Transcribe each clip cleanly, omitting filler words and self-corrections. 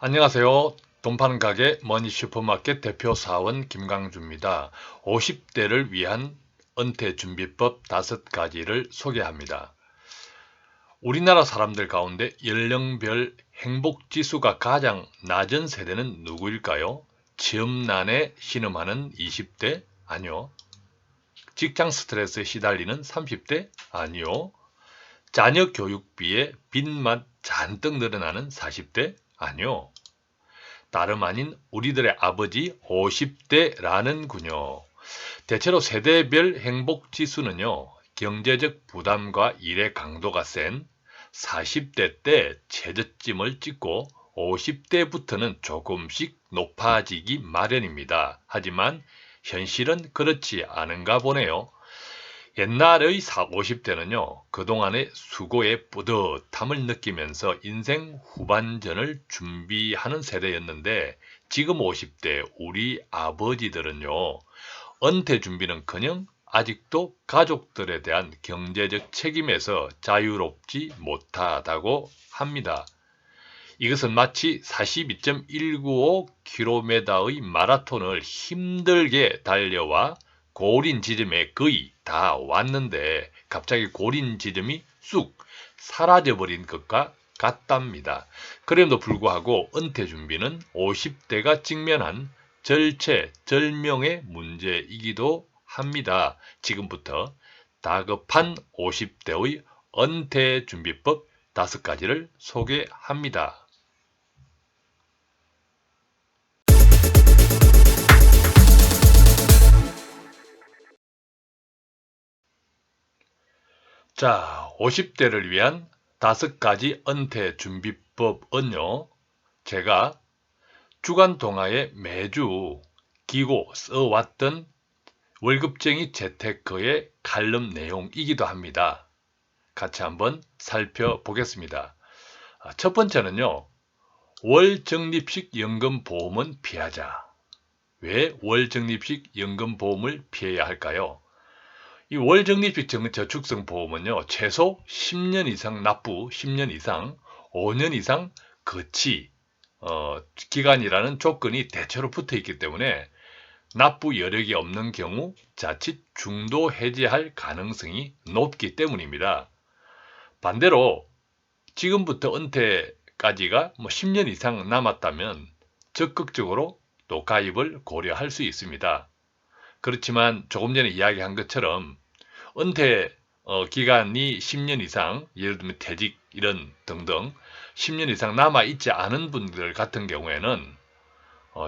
안녕하세요. 돈 파는 가게 머니슈퍼마켓 대표 사원 김강주입니다. 50대를 위한 은퇴준비법 5가지를 소개합니다. 우리나라 사람들 가운데 연령별 행복지수가 가장 낮은 세대는 누구일까요? 취업난에 신음하는 20대? 아니요. 직장 스트레스에 시달리는 30대? 아니요. 자녀 교육비에 빚만 잔뜩 늘어나는 40대? 아니요. 다름 아닌 우리들의 아버지 50대라는군요. 대체로 세대별 행복지수는요, 경제적 부담과 일의 강도가 센 40대 때 최저점을 찍고 50대부터는 조금씩 높아지기 마련입니다. 하지만 현실은 그렇지 않은가 보네요. 옛날의 50대는요, 그동안의 수고의 뿌듯함을 느끼면서 인생 후반전을 준비하는 세대였는데, 지금 50대 우리 아버지들은요, 은퇴 준비는커녕 아직도 가족들에 대한 경제적 책임에서 자유롭지 못하다고 합니다. 이것은 마치 42.195km의 마라톤을 힘들게 달려와 고린 지점에 거의 다 왔는데 갑자기 고린 지점이 쑥 사라져버린 것과 같답니다. 그럼에도 불구하고 은퇴 준비는 50대가 직면한 절체절명의 문제이기도 합니다. 지금부터 다급한 50대의 은퇴 준비법 5가지를 소개합니다. 자, 50대를 위한 5가지 은퇴 준비법은요, 제가 주간 동아에 매주 기고 써왔던 월급쟁이 재테크의 칼럼 내용이기도 합니다. 같이 한번 살펴보겠습니다. 첫 번째는요, 월 적립식 연금보험은 피하자. 왜 월 적립식 연금보험을 피해야 할까요? 이 월적립식 저축성 보험은요, 최소 10년 이상 납부, 10년 이상, 5년 이상 거치 기간이라는 조건이 대체로 붙어 있기 때문에 납부 여력이 없는 경우 자칫 중도 해지할 가능성이 높기 때문입니다. 반대로 지금부터 은퇴까지가 10년 이상 남았다면 적극적으로 또 가입을 고려할 수 있습니다. 그렇지만 조금 전에 이야기한 것처럼 은퇴 기간이 10년 이상, 예를 들면 퇴직 이런 등등 10년 이상 남아있지 않은 분들 같은 경우에는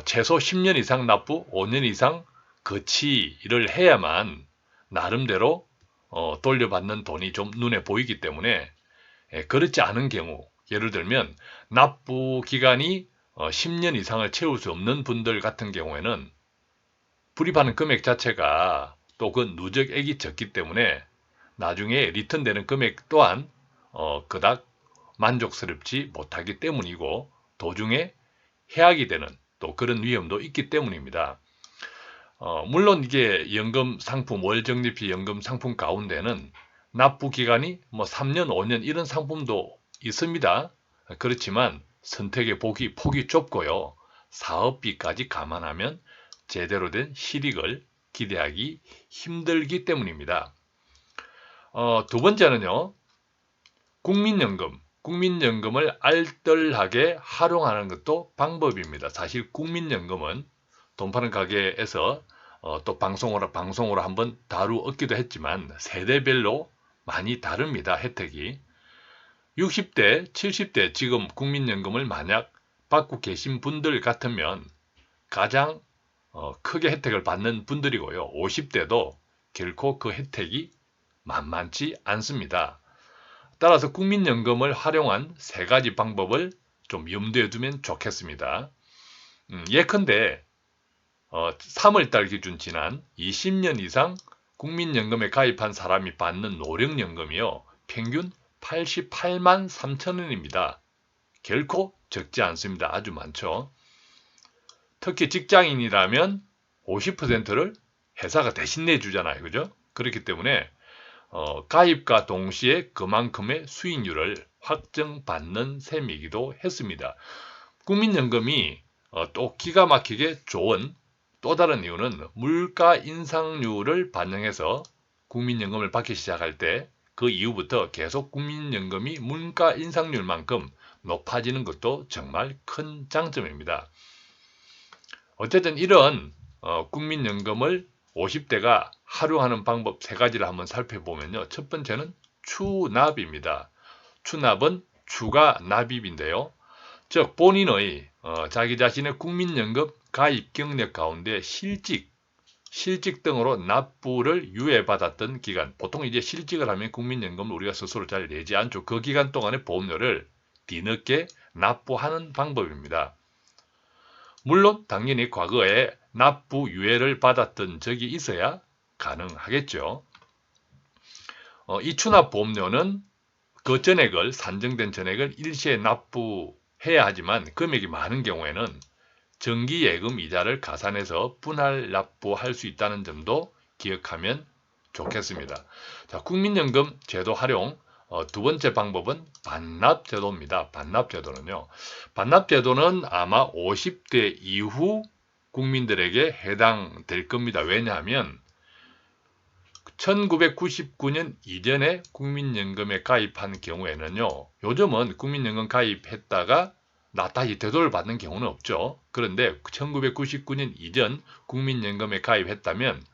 최소 10년 이상 납부, 5년 이상 거치를 해야만 나름대로 돌려받는 돈이 좀 눈에 보이기 때문에 그렇지 않은 경우, 예를 들면 납부 기간이 10년 이상을 채울 수 없는 분들 같은 경우에는 불입하는 금액 자체가 또 그 누적액이 적기 때문에 나중에 리턴되는 금액 또한 그닥 만족스럽지 못하기 때문이고 도중에 해약이 되는 또 그런 위험도 있기 때문입니다. 물론 이게 연금 상품, 월적립식 연금 상품 가운데는 납부 기간이 3년, 5년 이런 상품도 있습니다. 그렇지만 선택의 폭이 좁고요. 사업비까지 감안하면 제대로 된 실익을 기대하기 힘들기 때문입니다. 두 번째는요, 국민연금을 알뜰하게 활용하는 것도 방법입니다. 사실 국민연금은 돈 파는 가게에서 또 방송으로 한번 다루었기도 했지만 세대별로 많이 다릅니다. 혜택이. 60대, 70대 지금 국민연금을 만약 받고 계신 분들 같으면 가장 크게 혜택을 받는 분들이고요. 50대도 결코 그 혜택이 만만치 않습니다. 따라서 국민연금을 활용한 3가지 방법을 좀 염두에 두면 좋겠습니다. 예컨대 3월달 기준 지난 20년 이상 국민연금에 가입한 사람이 받는 노령연금이요, 평균 88만 3천 원입니다. 결코 적지 않습니다. 아주 많죠. 특히 직장인이라면 50%를 회사가 대신 내주잖아요. 그죠? 그렇기 때문에 가입과 동시에 그만큼의 수익률을 확정받는 셈이기도 했습니다. 국민연금이 또 기가 막히게 좋은 또 다른 이유는 물가 인상률을 반영해서 국민연금을 받기 시작할 때 그 이후부터 계속 국민연금이 물가 인상률만큼 높아지는 것도 정말 큰 장점입니다. 어쨌든 이런 국민연금을 50대가 활용하는 방법 3가지를 한번 살펴보면요. 첫 번째는 추납입니다. 추납은 추가 납입인데요. 즉 본인의 자기 자신의 국민연금 가입 경력 가운데 실직 등으로 납부를 유예받았던 기간, 보통 이제 실직을 하면 국민연금을 우리가 스스로 잘 내지 않죠. 그 기간 동안의 보험료를 뒤늦게 납부하는 방법입니다. 물론 당연히 과거에 납부 유예를 받았던 적이 있어야 가능하겠죠. 이 추납보험료는 그 전액을 산정된 전액을 일시에 납부해야 하지만 금액이 많은 경우에는 정기예금 이자를 가산해서 분할 납부할 수 있다는 점도 기억하면 좋겠습니다. 자, 국민연금 제도 활용 두 번째 방법은 반납제도입니다. 반납제도는요. 반납제도는 아마 50대 이후 국민들에게 해당될 겁니다. 왜냐하면 1999년 이전에 국민연금에 가입한 경우에는요. 요즘은 국민연금 가입했다가 다시 되돌을 받는 경우는 없죠. 그런데 1999년 이전 국민연금에 가입했다면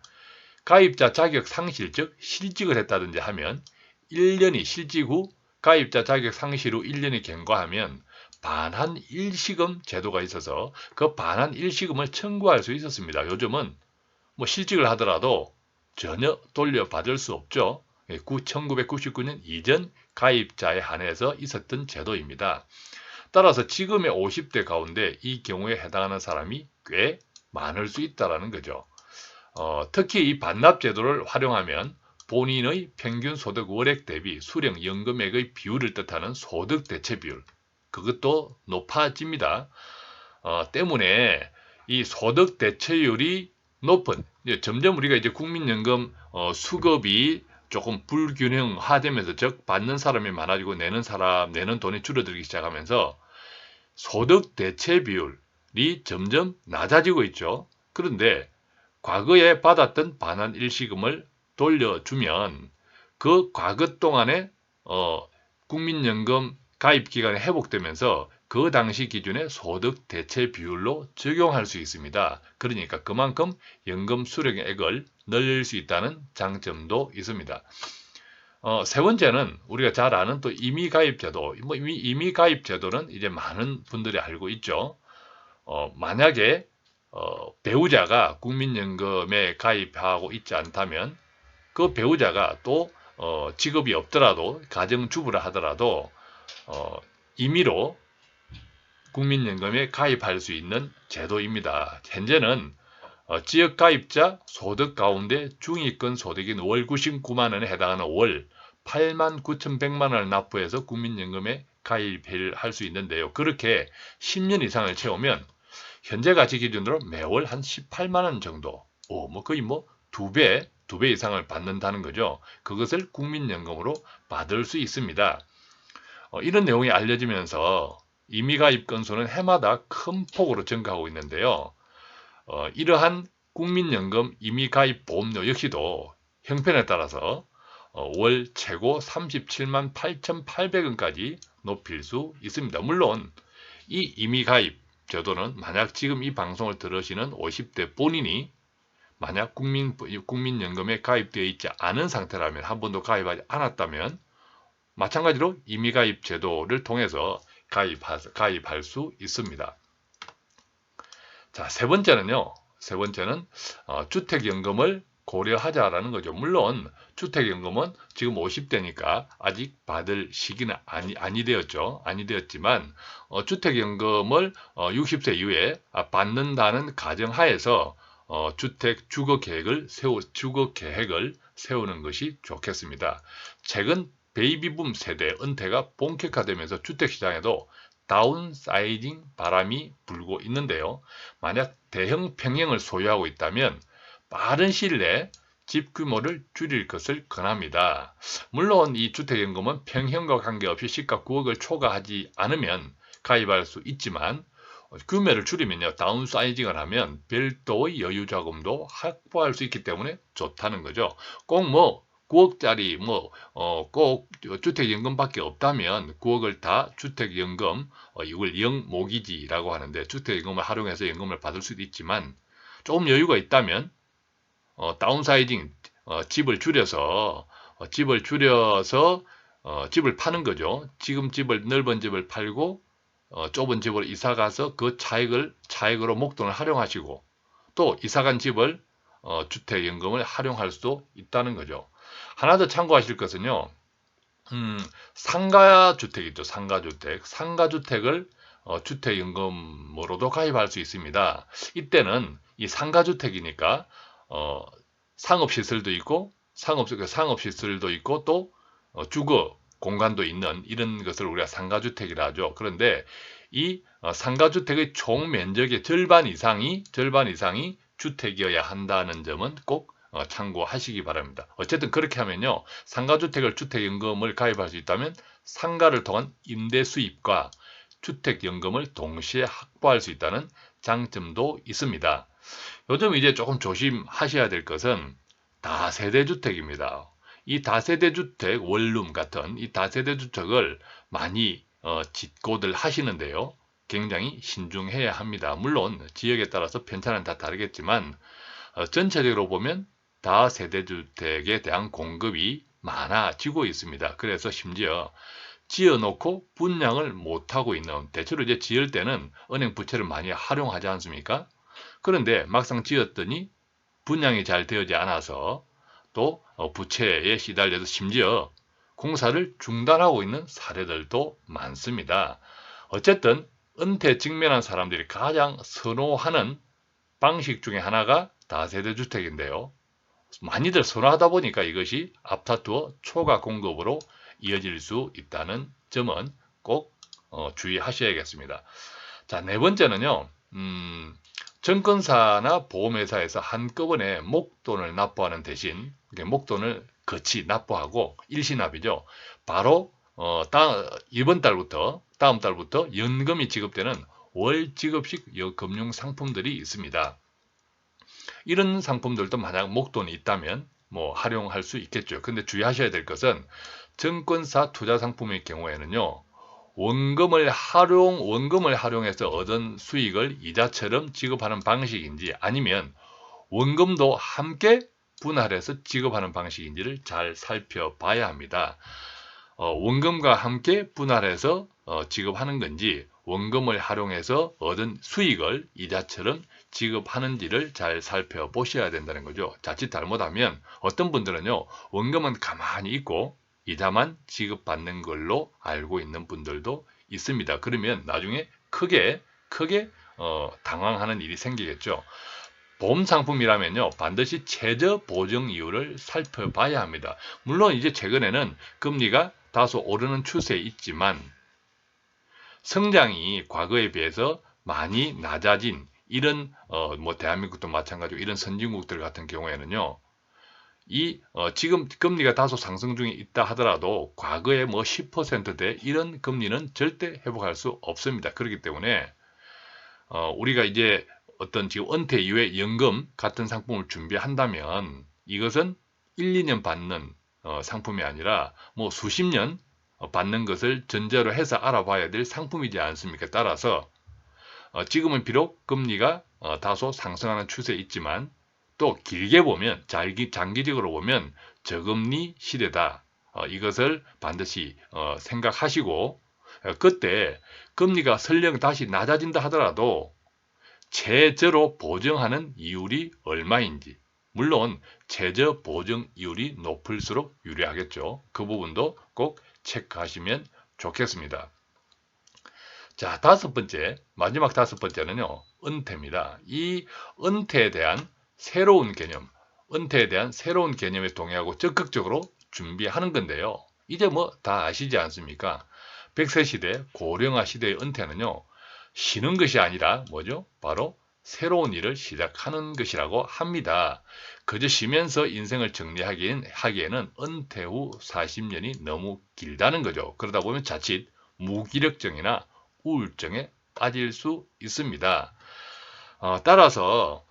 가입자 자격 상실, 즉 실직을 했다든지 하면 1년이 실직 후 가입자 자격 상실 후 1년이 경과하면 반환 일시금 제도가 있어서 그 반환 일시금을 청구할 수 있었습니다. 요즘은 뭐 실직을 하더라도 전혀 돌려받을 수 없죠. 1999년 이전 가입자에 한해서 있었던 제도입니다. 따라서 지금의 50대 가운데 이 경우에 해당하는 사람이 꽤 많을 수 있다는 거죠. 특히 이 반납제도를 활용하면 본인의 평균 소득 월액 대비 수령 연금액의 비율을 뜻하는 소득 대체 비율, 그것도 높아집니다. 때문에 이 소득 대체율이 높은, 점점 우리가 이제 국민연금 수급이 조금 불균형화되면서, 즉 받는 사람이 많아지고 내는 돈이 줄어들기 시작하면서 소득 대체 비율이 점점 낮아지고 있죠. 그런데 과거에 받았던 반환 일시금을 돌려주면 그 과거 동안에 국민연금 가입 기간이 회복되면서 그 당시 기준의 소득 대체 비율로 적용할 수 있습니다. 그러니까 그만큼 연금 수령액을 늘릴 수 있다는 장점도 있습니다. 세 번째는 우리가 잘 아는 또 임의가입제도. 임의가입제도는 이제 많은 분들이 알고 있죠. 만약에 배우자가 국민연금에 가입하고 있지 않다면 그 배우자가 또 직업이 없더라도 가정주부라 하더라도 임의로 국민연금에 가입할 수 있는 제도입니다. 현재는 지역가입자 소득 가운데 중위권 소득인 월 99만 원에 해당하는 월 89,100만 원을 납부해서 국민연금에 가입을 할 수 있는데요. 그렇게 10년 이상을 채우면 현재 가치 기준으로 매월 한 18만 원 정도, 거의 2배 이상을 받는다는 거죠. 그것을 국민연금으로 받을 수 있습니다. 이런 내용이 알려지면서 임의가입 건수는 해마다 큰 폭으로 증가하고 있는데요. 이러한 국민연금 임의가입 보험료 역시도 형편에 따라서 월 최고 37만 8,800원까지 높일 수 있습니다. 물론 이 임의가입 제도는 만약 지금 이 방송을 들으시는 50대 본인이 만약 국민연금에 가입되어 있지 않은 상태라면, 한 번도 가입하지 않았다면 마찬가지로 임의가입 제도를 통해서 가입할 수 있습니다. 자, 세 번째는 주택연금을 고려하자라는 거죠. 물론 주택연금은 지금 50대니까 아직 받을 시기는 아니 되었지만 주택연금을 60세 이후에 받는다는 가정하에서 주택 주거 계획을 세우는 것이 좋겠습니다. 최근 베이비붐 세대 은퇴가 본격화되면서 주택시장에도 다운사이징 바람이 불고 있는데요. 만약 대형 평형을 소유하고 있다면 빠른 시일 내에 집 규모를 줄일 것을 권합니다. 물론 이 주택연금은 평형과 관계없이 시가 9억을 초과하지 않으면 가입할 수 있지만 규모를 줄이면요, 다운사이징을 하면 별도의 여유자금도 확보할 수 있기 때문에 좋다는 거죠. 꼭 뭐 9억짜리 꼭 주택연금밖에 없다면 9억을 다 주택연금, 이걸 영모기지라고 하는데 주택연금을 활용해서 연금을 받을 수도 있지만 조금 여유가 있다면 다운사이징, 집을 줄여서 집을 파는 거죠. 지금 넓은 집을 팔고 좁은 집으로 이사 가서 그 차익으로 목돈을 활용하시고 또 이사 간 집을 주택연금을 활용할 수도 있다는 거죠. 하나 더 참고하실 것은요. 상가주택 있죠. 상가주택을 주택연금으로도 가입할 수 있습니다. 이때는 이 상가주택이니까 상업시설도 있고 상업시설도 있고 또 주거 공간도 있는 이런 것을 우리가 상가주택이라 하죠. 그런데 이 상가주택의 총 면적의 절반 이상이 주택이어야 한다는 점은 꼭 참고하시기 바랍니다. 어쨌든 그렇게 하면요, 상가주택을 주택연금을 가입할 수 있다면 상가를 통한 임대 수입과 주택연금을 동시에 확보할 수 있다는 장점도 있습니다. 요즘 이제 조금 조심하셔야 될 것은 다세대주택입니다. 이 다세대주택, 원룸 같은 이 다세대주택을 많이 짓고들 하시는데요. 굉장히 신중해야 합니다. 물론 지역에 따라서 편차는 다 다르겠지만 전체적으로 보면 다세대주택에 대한 공급이 많아지고 있습니다. 그래서 심지어 지어놓고 분양을 못하고 있는, 대체로 이제 지을 때는 은행 부채를 많이 활용하지 않습니까? 그런데 막상 지었더니 분양이 잘 되어지 않아서 또 부채에 시달려서 심지어 공사를 중단하고 있는 사례들도 많습니다. 어쨌든 은퇴 직면한 사람들이 가장 선호하는 방식 중에 하나가 다세대 주택인데요. 많이들 선호하다 보니까 이것이 앞다투어 초과 공급으로 이어질 수 있다는 점은 꼭 주의하셔야겠습니다. 자, 네 번째는요. 증권사나 보험회사에서 한꺼번에 목돈을 납부하는 대신 목돈을 같이 납부하고 일시납이죠. 바로 다음 달부터 연금이 지급되는 월 지급식 금융 상품들이 있습니다. 이런 상품들도 만약 목돈이 있다면 활용할 수 있겠죠. 근데 주의하셔야 될 것은 증권사 투자 상품의 경우에는요. 원금을 활용해서 얻은 수익을 이자처럼 지급하는 방식인지 아니면 원금도 함께 분할해서 지급하는 방식인지를 잘 살펴봐야 합니다. 원금과 함께 분할해서 지급하는 건지 원금을 활용해서 얻은 수익을 이자처럼 지급하는지를 잘 살펴보셔야 된다는 거죠. 자칫 잘못하면 어떤 분들은요, 원금은 가만히 있고 이자만 지급받는 걸로 알고 있는 분들도 있습니다. 그러면 나중에 크게 당황하는 일이 생기겠죠. 보험 상품이라면요, 반드시 최저 보정 이유를 살펴봐야 합니다. 물론 이제 최근에는 금리가 다소 오르는 추세에 있지만 성장이 과거에 비해서 많이 낮아진 이런 대한민국도 마찬가지고 이런 선진국들 같은 경우에는요. 지금 금리가 다소 상승 중에 있다 하더라도 과거에 10%대 이런 금리는 절대 회복할 수 없습니다. 그렇기 때문에 우리가 이제 어떤 지금 은퇴 이후에 연금 같은 상품을 준비한다면 이것은 1, 2년 받는 상품이 아니라 수십 년 받는 것을 전제로 해서 알아봐야 될 상품이지 않습니까? 따라서 지금은 비록 금리가 다소 상승하는 추세에 있지만 또 길게 보면 장기적으로 보면 저금리 시대다. 이것을 반드시 생각하시고 그때 금리가 설령 다시 낮아진다 하더라도 최저로 보정하는 이율이 얼마인지, 물론 최저 보정 이율이 높을수록 유리하겠죠. 그 부분도 꼭 체크하시면 좋겠습니다. 자, 마지막 다섯 번째는요, 은퇴입니다. 이 은퇴에 대한 새로운 개념에 동의하고 적극적으로 준비하는 건데요. 이제 다 아시지 않습니까? 100세 시대, 고령화 시대의 은퇴는요, 쉬는 것이 아니라 바로 새로운 일을 시작하는 것이라고 합니다. 그저 쉬면서 인생을 정리하기에는 은퇴 후 40년이 너무 길다는 거죠. 그러다 보면 자칫 무기력증이나 우울증에 빠질 수 있습니다. 따라서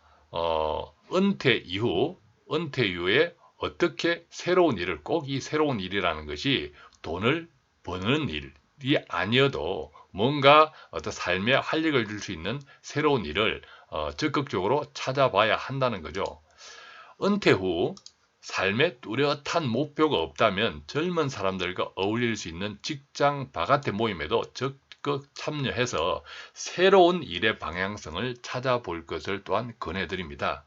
은퇴 이후에 어떻게 새로운 일을, 꼭 이 새로운 일이라는 것이 돈을 버는 일이 아니어도 뭔가 어떤 삶에 활력을 줄 수 있는 새로운 일을 적극적으로 찾아봐야 한다는 거죠. 은퇴 후 삶에 뚜렷한 목표가 없다면 젊은 사람들과 어울릴 수 있는 직장 바깥의 모임에도 적극 참여해서 새로운 일의 방향성을 찾아볼 것을 또한 권해드립니다.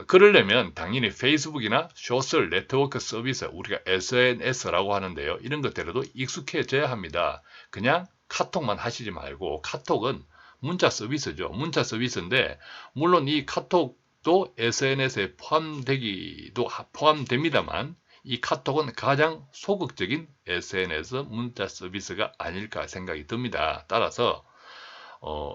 그러려면 당연히 페이스북이나 소셜 네트워크 서비스, 우리가 SNS라고 하는데요. 이런 것들에도 익숙해져야 합니다. 그냥 카톡만 하시지 말고, 카톡은 문자 서비스죠. 문자 서비스인데, 물론 이 카톡도 SNS에 포함됩니다만, 이 카톡은 가장 소극적인 SNS 문자 서비스가 아닐까 생각이 듭니다. 따라서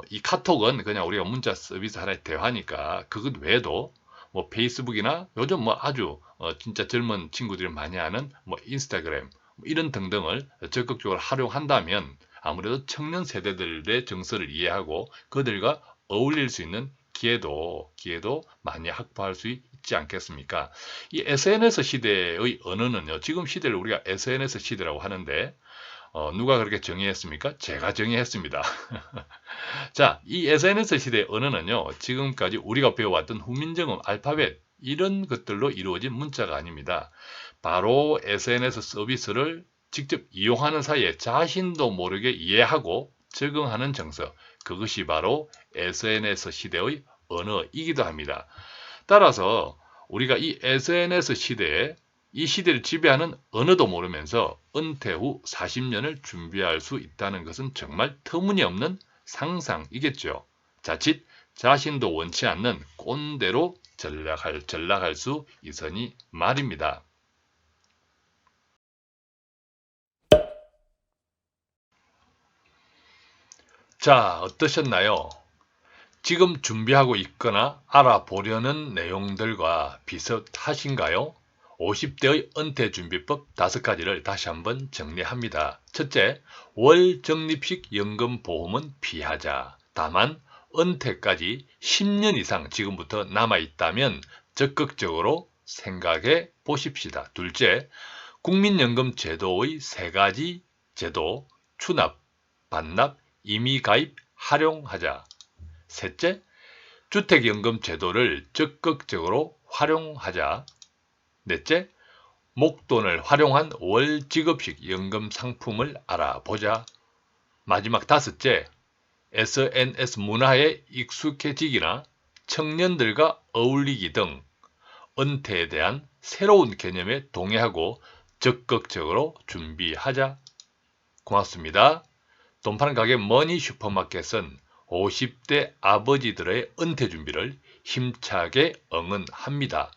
이 카톡은 그냥 우리가 문자 서비스 하나의 대화니까, 그것 외에도 뭐 페이스북이나 요즘 뭐 아주 진짜 젊은 친구들이 많이 하는 뭐 인스타그램 이런 등등을 적극적으로 활용한다면 아무래도 청년 세대들의 정서를 이해하고 그들과 어울릴 수 있는 기회도 많이 확보할 수 있지 않겠습니까? 이 SNS 시대의 언어는요, 지금 시대를 우리가 SNS 시대라고 하는데 누가 그렇게 정의했습니까? 제가 정의했습니다. 자, 이 SNS 시대의 언어는요, 지금까지 우리가 배워왔던 훈민정음, 알파벳, 이런 것들로 이루어진 문자가 아닙니다. 바로 SNS 서비스를 직접 이용하는 사이에 자신도 모르게 이해하고 적응하는 정서, 그것이 바로 SNS 시대의 언어이기도 합니다. 따라서 우리가 이 SNS 시대에 이 시대를 지배하는 언어도 모르면서 은퇴 후 40년을 준비할 수 있다는 것은 정말 터무니없는 상상이겠죠. 자칫 자신도 원치 않는 꼰대로 전락할 수 있으니 말입니다. 자, 어떠셨나요? 지금 준비하고 있거나 알아보려는 내용들과 비슷하신가요? 50대의 은퇴준비법 5가지를 다시 한번 정리합니다. 첫째, 월 적립식 연금보험은 피하자. 다만 은퇴까지 10년 이상 지금부터 남아있다면 적극적으로 생각해 보십시다. 둘째, 국민연금 제도의 3가지 제도, 추납, 반납, 임의가입 활용하자. 셋째, 주택연금 제도를 적극적으로 활용하자. 넷째, 목돈을 활용한 월지급식 연금 상품을 알아보자. 마지막 5째, SNS 문화에 익숙해지기나 청년들과 어울리기 등 은퇴에 대한 새로운 개념에 동의하고 적극적으로 준비하자. 고맙습니다. 돈 파는 가게 머니 슈퍼마켓은 50대 아버지들의 은퇴 준비를 힘차게 응원합니다.